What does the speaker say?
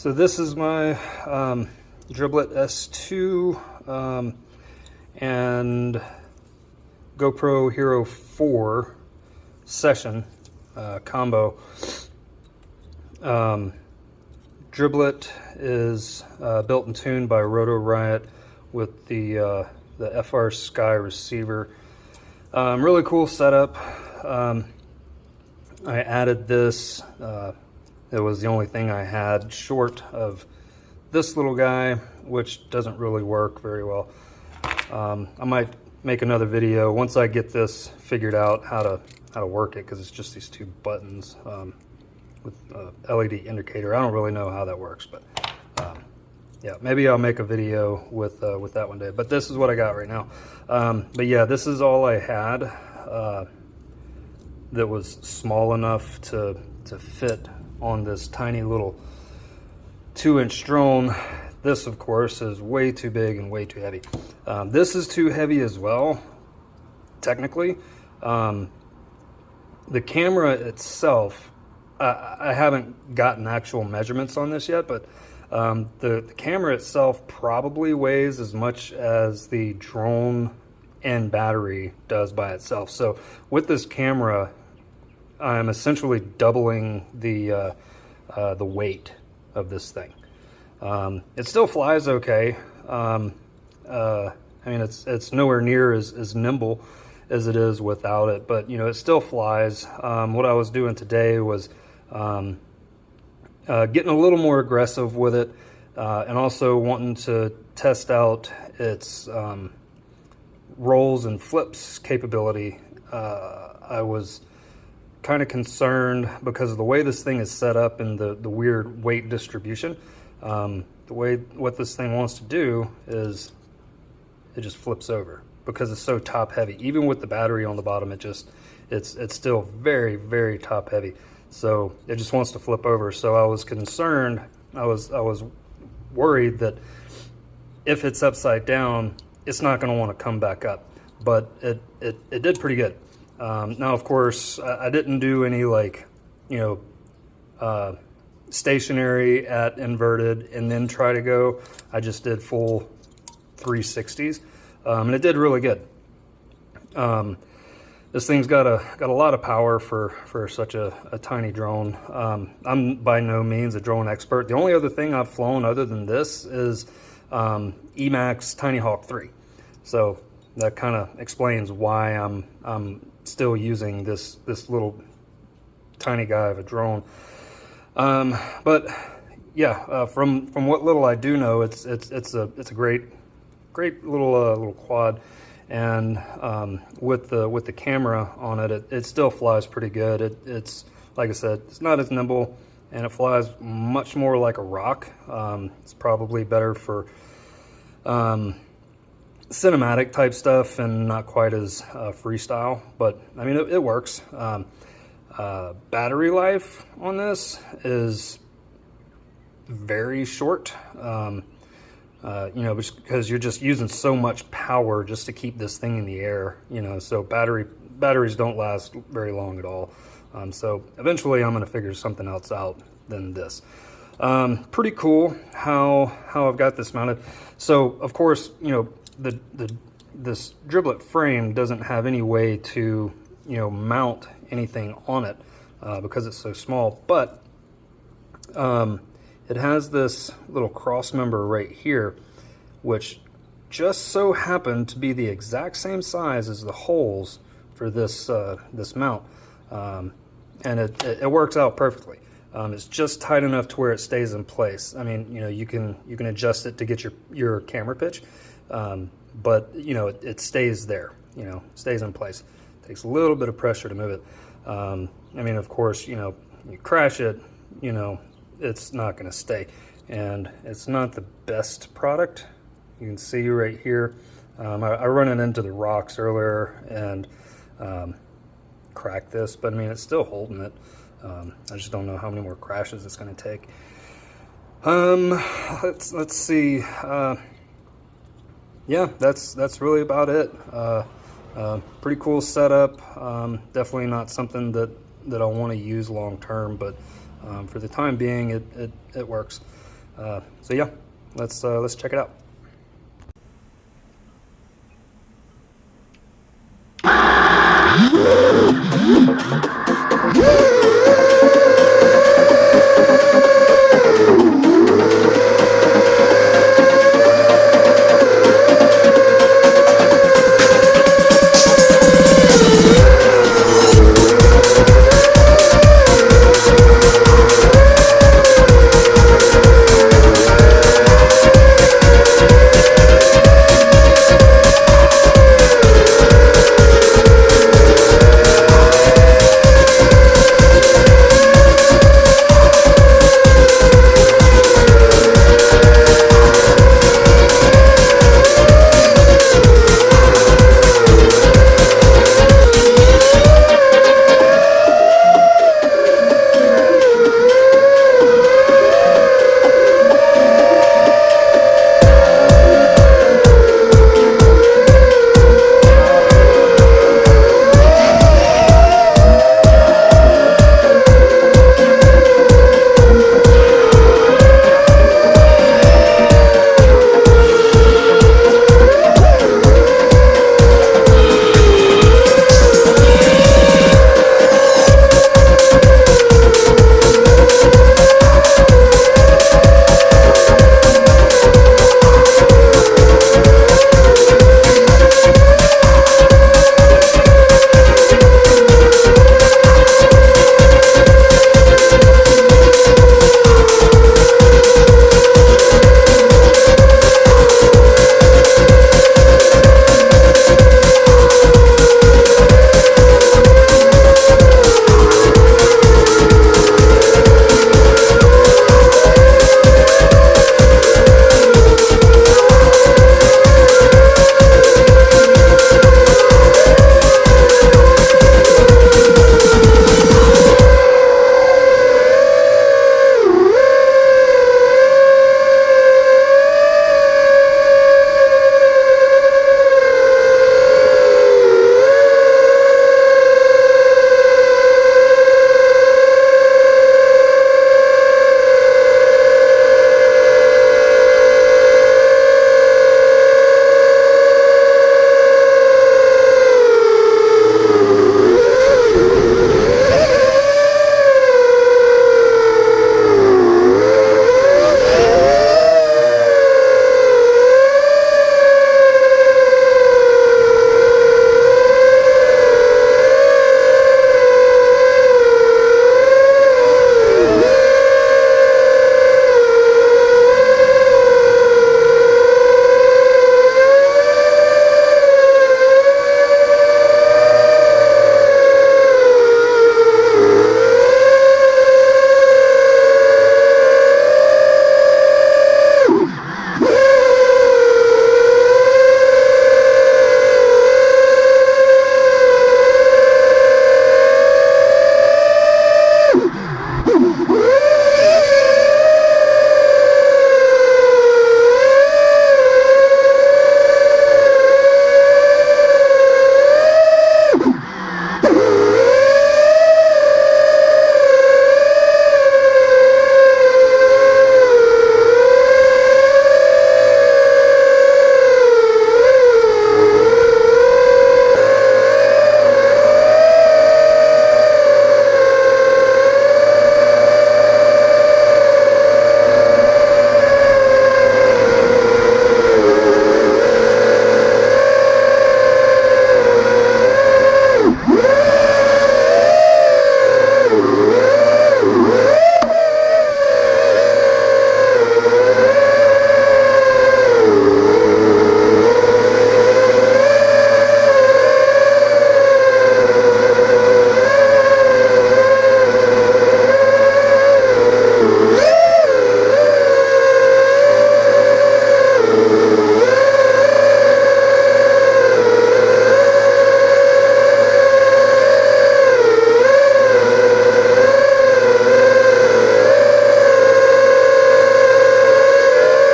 So this is my Driblet S2 and GoPro Hero 4 session combo. Driblet is built and tuned by Roto Riot with the FR Sky receiver. Really cool setup. I added this. It was the only thing I had short of this little guy, which doesn't really work very well. I might make another video once I get this figured out how to work it, because it's just these two buttons with a LED indicator. I don't really know how that works, but yeah, maybe I'll make a video with that one day. But this is what I got right now. But yeah, this is all I had that was small enough to fit on this tiny little 2-inch drone. This, of course, is way too big and way too heavy. This is too heavy as well, technically. The camera itself, I haven't gotten actual measurements on this yet, but the camera itself probably weighs as much as the drone and battery does by itself. So with this camera, I'm essentially doubling the weight of this thing. It still flies okay. I mean, it's nowhere near as nimble as it is without it, but you know, it still flies. What I was doing today was getting a little more aggressive with it, and also wanting to test out its rolls and flips capability. I was kind of concerned because of the way this thing is set up and the weird weight distribution. What this thing wants to do is it just flips over because it's so top heavy. Even with the battery on the bottom, it's still very, very top heavy. So it just wants to flip over. So I was concerned. I was worried that if it's upside down, it's not going to want to come back up. But it did pretty good. Now, of course, I didn't do any, like, you know, stationary at inverted and then try to go. I just did full 360s, and it did really good. This thing's got a lot of power for such a tiny drone. I'm by no means a drone expert. The only other thing I've flown other than this is Emax Tiny Hawk 3. So that kind of explains why I'm still using this little tiny guy of a drone. But yeah, from what little I do know, it's a great little quad, and with the camera on it, it still flies pretty good. It's like I said, it's not as nimble, and it flies much more like a rock. It's probably better for cinematic type stuff and not quite as freestyle, but I mean, it works. Battery life on this is very short, you know, because you're just using so much power just to keep this thing in the air, you know, so batteries don't last very long at all. So eventually I'm going to figure something else out than this. Pretty cool how I've got this mounted. So of course, you know, this Driblet frame doesn't have any way to, you know, mount anything on it because it's so small, but it has this little cross member right here, which just so happened to be the exact same size as the holes for this this mount, and it works out perfectly. It's just tight enough to where it stays in place. I mean, you know, you can adjust it to get your camera pitch, but you know, it stays there, you know, stays in place. It takes a little bit of pressure to move it. I mean, of course, you know, you crash it, you know, it's not going to stay, and it's not the best product. You can see right here, I run it into the rocks earlier and cracked this, but I mean, it's still holding it. I just don't know how many more crashes it's going to take. Let's see. Yeah, that's really about it. Pretty cool setup. Definitely not something that I want to use long term, but for the time being, it works. So yeah, let's check it out.